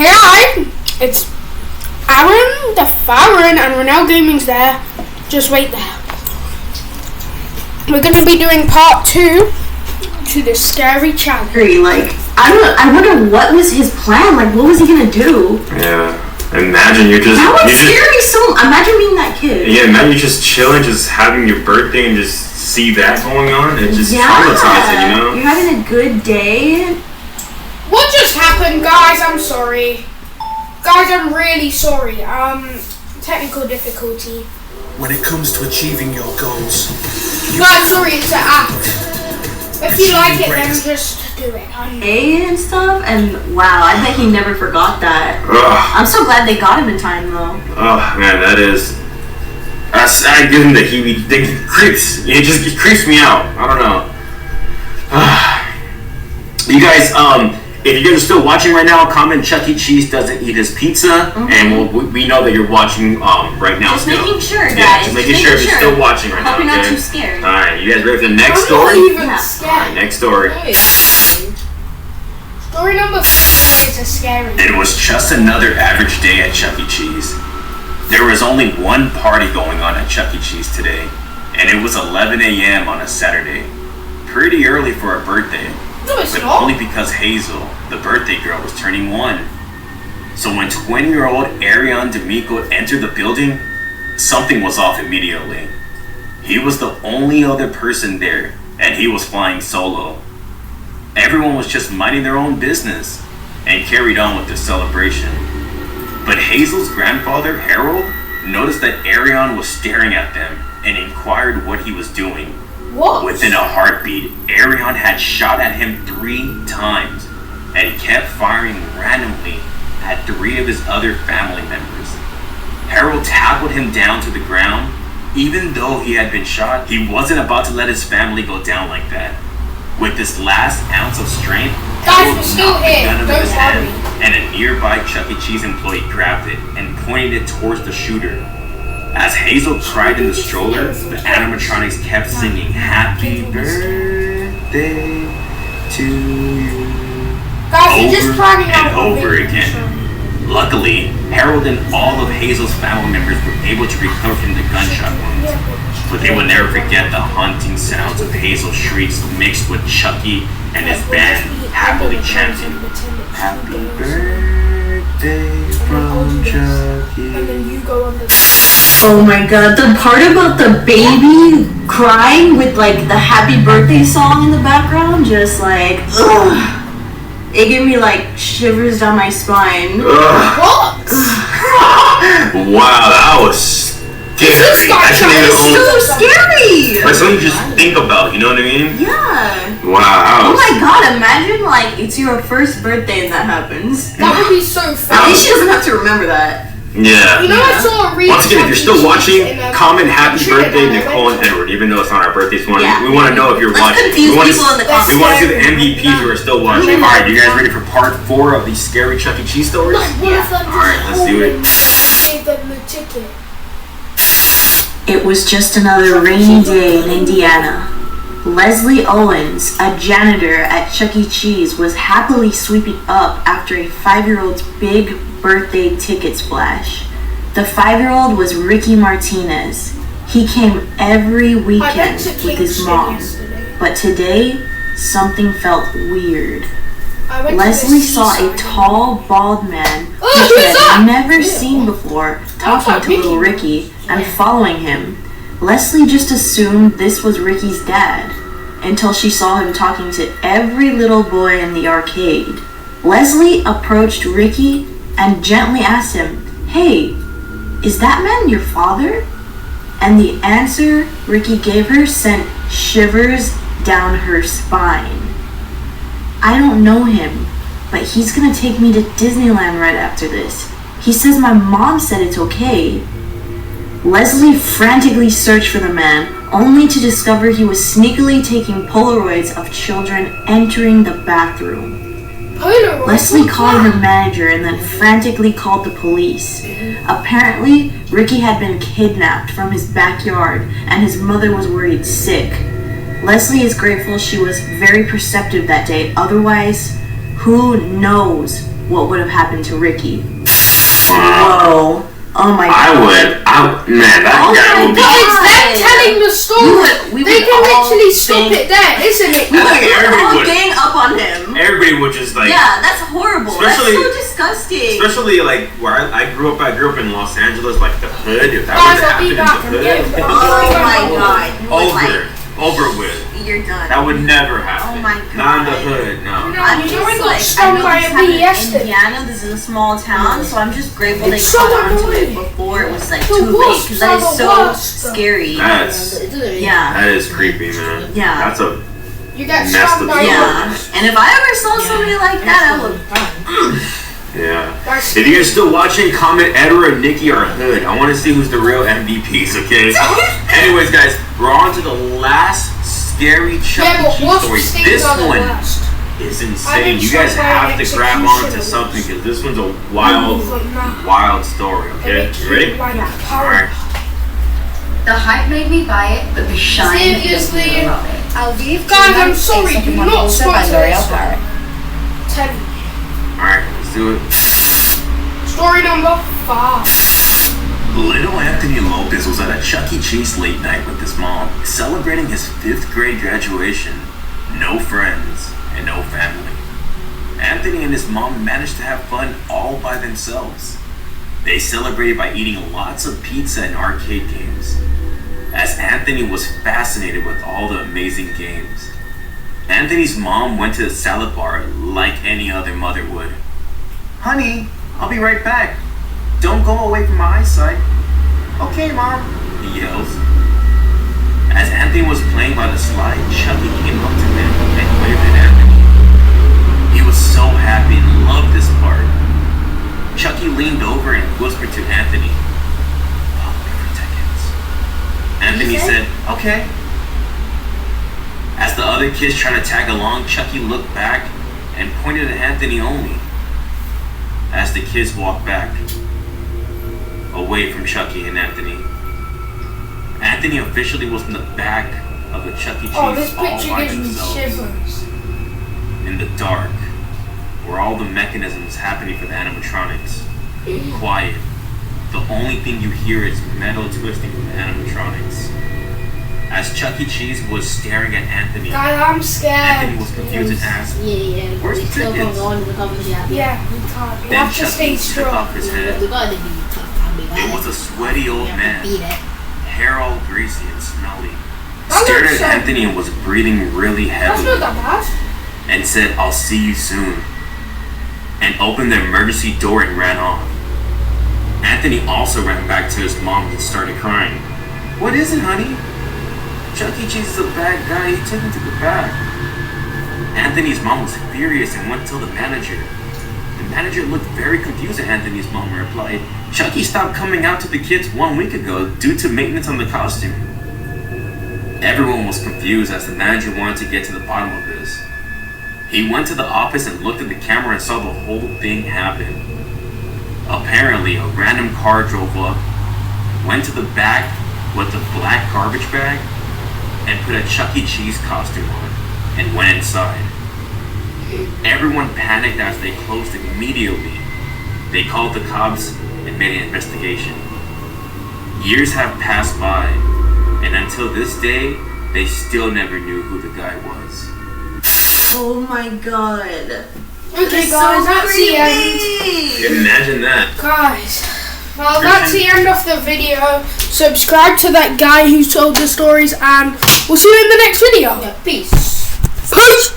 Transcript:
Hi, it's Aaron, the Farron, and Ronell Gaming's there. Just wait there. We're gonna be doing part 2 to the scary challenge. Like, I wonder what was his plan. Like, what was he gonna do? Yeah. Imagine you're just. That would scare me so. Imagine being that kid. Yeah, imagine you're just chilling, just having your birthday, and just see that going on. It's just traumatizing, you know. You're having a good day. What just happened, guys? I'm sorry. Guys, I'm really sorry. Technical difficulty. When it comes to achieving your goals, Guys, sorry, it's an act. If you like it, then just do it. And stuff, and wow, I bet he never forgot that. Ugh. I'm so glad they got him in time, though. Oh man, that is. I give him the heebie. It creeps. It creeps me out. I don't know. You guys, if you guys are still watching right now, comment Chuck E. Cheese doesn't eat his pizza, and we know that you're watching right now. Just making sure, guys. Yeah, just making sure if you're still watching right now. Hope you're not okay? too scared. All right, you guys ready for the next I'm story? not even Yeah. scared. All right, next story. Story number 4 is a scary. It was just another average day at Chuck E. Cheese. There was only one party going on at Chuck E. Cheese today, and it was 11 a.m. on a Saturday. Pretty early for a birthday, No, it's but not. only because Hazel, the birthday girl, was turning 1. So when 20-year-old Ariane D'Amico entered the building, something was off immediately. He was the only other person there, and he was flying solo. Everyone was just minding their own business and carried on with their celebration. But Hazel's grandfather, Harold, noticed that Ariane was staring at them and inquired what he was doing. What? Within a heartbeat, Ariane had shot at him 3 times, and he kept firing randomly at 3 of his other family members. Harold tackled him down to the ground. Even though he had been shot, he wasn't about to let his family go down like that. With this last ounce of strength, Guys, we're still knocked the here. gun out of Don't his hand, worry. and a nearby Chuck E. Cheese employee grabbed it and pointed it towards the shooter. As Hazel cried in the stroller, the animatronics kept singing "Happy Birthday to You" Guys, you're just over planning out and over again. Luckily, Harold and all of Hazel's family members were able to recover from the gunshot wounds, but they would never forget the haunting sounds of Hazel's shrieks mixed with Chucky and his band happily chanting, "Happy birthday from Chucky." And then you go on the. Oh my god, the part about the baby crying with like the happy birthday song in the background, just like, ugh. It gave me like shivers down my spine. What? Wow, that was scary. That's So scary! like something you just think about. You know what I mean? Yeah. Wow. Oh my god, imagine like it's your first birthday and that happens. That would be so At funny. least she doesn't have to remember that. Yeah. You know, I saw a read. Once again, if you're still watching, comment "Happy Sure, Birthday, I Nicole and bet you. Edward." Even though it's not our birthdays, we Yeah. want to know if you're Let's watching. confuse We want people in the to comments. we want to see the MVPs who are still watching. All right, you guys ready for part 4 of these scary Chuck E. Cheese stories? Yeah. Alright, let's do it. Gave them the ticket. It was just another rainy day in Indiana. Leslie Owens, a janitor at Chuck E. Cheese, was happily sweeping up after a 5-year-old's big birthday ticket splash. The 5-year-old was Ricky Martinez. He came every I went weekend to with his Kingston mom, yesterday. but today something felt weird. I went to Leslie the saw a seaside. tall, bald man who Oh, she who's had that? never seen before talking like to little Ricky and following him. Leslie just assumed this was Ricky's dad until she saw him talking to every little boy in the arcade. Leslie approached Ricky and gently asked him, "Hey, is that man your father?" And the answer Ricky gave her sent shivers down her spine. "I don't know him, but he's gonna take me to Disneyland right after this. He says my mom said it's okay." Leslie frantically searched for the man, only to discover he was sneakily taking Polaroids of children entering the bathroom. Polaroid? Leslie What's called that? her manager and then frantically called the police. Apparently, Ricky had been kidnapped from his backyard and his mother was worried sick. Leslie is grateful she was very perceptive that day, otherwise, who knows what would have happened to Ricky. Whoa. Oh my god. Man, that guy would be. But it's them telling the story. We They would can all literally stop think- it there, isn't it? We would everybody all would. gang up on him. Everybody would just like. Yeah, that's horrible. That's Especially- so disgusting. Especially like where I grew up. I grew up in Los Angeles, like the hood. If that Guys, would I'll be back happen in in a the bit. hood, Oh my god. You would like, over with. you're done. That would never happen. Oh my Not in the God. hood, no. No, I'm you just know I got like, I stung know by this a happened bee in yesterday. Indiana. This is a small town, so I'm just grateful they It's so caught on to it annoying. before it was like The too late, wasps because that are is the so worst. scary. That's Yeah. that is creepy, man. Yeah. That's a You get Messed stung up. by Yeah. wasps. And if I ever saw somebody like that, I would. yeah. That's If you're still watching, comment Edward, Nikki, or Hood. I want to see who's the real MVPs. Okay. Anyways, guys, we're on to the last scary Chuck Yeah, E. but Cheese wasp story. stings This are the one worst. is I've insane. been You guys struck by have an to grab on to executioner something because this one's a Move wild, now. wild story. Okay, you ready? Like Yeah. All right. The hype made me buy it, but the shine made Seriously? me love it. Alviv Guys, I'm sorry, do not sponsor this. Tell me. All right. Let's do it. Story number 5. Little Anthony Lopez was at a Chuck E. Cheese late night with his mom, celebrating his 5th grade graduation. No friends and no family. Anthony and his mom managed to have fun all by themselves. They celebrated by eating lots of pizza and arcade games, as Anthony was fascinated with all the amazing games. Anthony's mom went to the salad bar like any other mother would. "Honey, I'll be right back. Don't go away from my eyesight." "Okay, Mom," he yells. As Anthony was playing by the slide, Chucky came up to him and waved at Anthony. He was so happy and loved this part. Chucky leaned over and whispered to Anthony, "Follow me for tickets." Anthony said, "Okay." As the other kids tried to tag along, Chucky looked back and pointed at Anthony only. As the kids walked back, away from Chucky and Anthony, Anthony officially was in the back of the Chuck E. Cheese Oh, this all picture by gives me themselves, shivers. in the dark, where all the mechanisms happening for the animatronics. Quiet. The only thing you hear is metal twisting from the animatronics. As Chuck E. Cheese was staring at Anthony, Guys, I'm scared. Anthony was confused and asked, "Where's the tickets?" Yeah, we can't. We Then have to stay Chucky took strong. off his head. It was a sweaty old man, hair all greasy and smelly. That Stared looks at so- Anthony and was breathing really That's heavily not that bad. and said, "I'll see you soon," and opened the emergency door and ran off. Anthony also ran back to his mom and started crying. "What is it, honey?" "Chuck E. Cheese is a bad guy. He took me to the back." Anthony's mom was furious and went to tell the manager. The manager looked very confused at Anthony's mom and replied, "Chucky stopped coming out to the kids 1 week ago due to maintenance on the costume." Everyone was confused as the manager wanted to get to the bottom of this. He went to the office and looked at the camera and saw the whole thing happen. Apparently, a random car drove up, went to the back with the black garbage bag, and put a Chuck E. Cheese costume on, and went inside. Everyone panicked as they closed immediately. They called the cops and made an investigation. Years have passed by, and until this day, they still never knew who the guy was. Oh my god. Okay, It's guys, so that's the end. creepy. Imagine that. Guys, well, that's the end of the video. Subscribe to that guy who told the stories, and we'll see you in the next video. Yeah, peace. Peace!